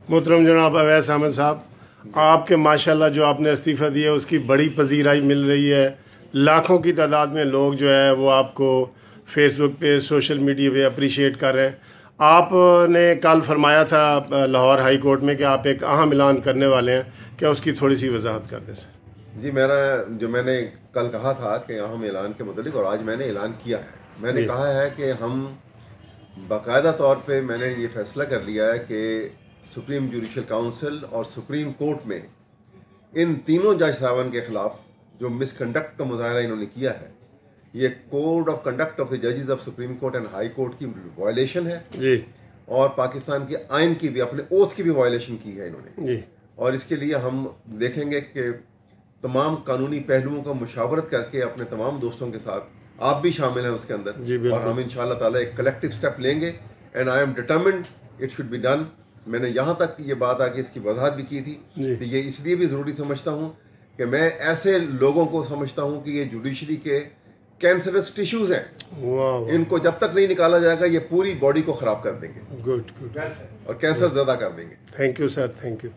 मोहतरम जनाब अवैस अहमद साहब, आपके माशाल्लाह जो आपने इस्तीफ़ा दिया उसकी बड़ी पजीराई मिल रही है। लाखों की तादाद में लोग जो है वो आपको फेसबुक पे, सोशल मीडिया पे अप्रिशिएट कर रहे हैं। आपने कल फरमाया था लाहौर हाई कोर्ट में कि आप एक अहम ऐलान करने वाले हैं, क्या उसकी थोड़ी सी वजाहत कर दें सर। जी, मैंने कल कहा था कि अहम ऐलान के मुतालिक, और आज मैंने ऐलान किया है। मैंने कहा है कि हम बाकायदा तौर पे मैंने ये फैसला कर लिया है कि सुप्रीम जुडिशल काउंसिल और सुप्रीम कोर्ट में इन तीनों जज साहबान के खिलाफ जो मिसकंडक्ट का मुजाहरा इन्होंने किया है, ये code of conduct of the जजेस of Supreme Court and High Court की वायलेशन है जी, और पाकिस्तान के आइन की भी, अपने ओथ की भी वायलेशन की है इन्होंने जी। और इसके लिए हम देखेंगे कि तमाम कानूनी पहलुओं का मुशावरत करके अपने तमाम दोस्तों के साथ, आप भी शामिल हैं उसके अंदर, और हम इंशाअल्लाह ताला एक कलेक्टिव स्टेप लेंगे and I am determined it should be done. मैंने यहाँ तक ये बात आके इसकी वजाहत भी की थी कि ये इसलिए भी ज़रूरी समझता हूँ कि मैं ऐसे लोगों को समझता हूँ कि ये जुडिशरी के कैंसरस टिश्यूज हैं, इनको जब तक नहीं निकाला जाएगा ये पूरी बॉडी को खराब कर देंगे। गुड और कैंसर ज्यादा कर देंगे। Thank you sir, thank you.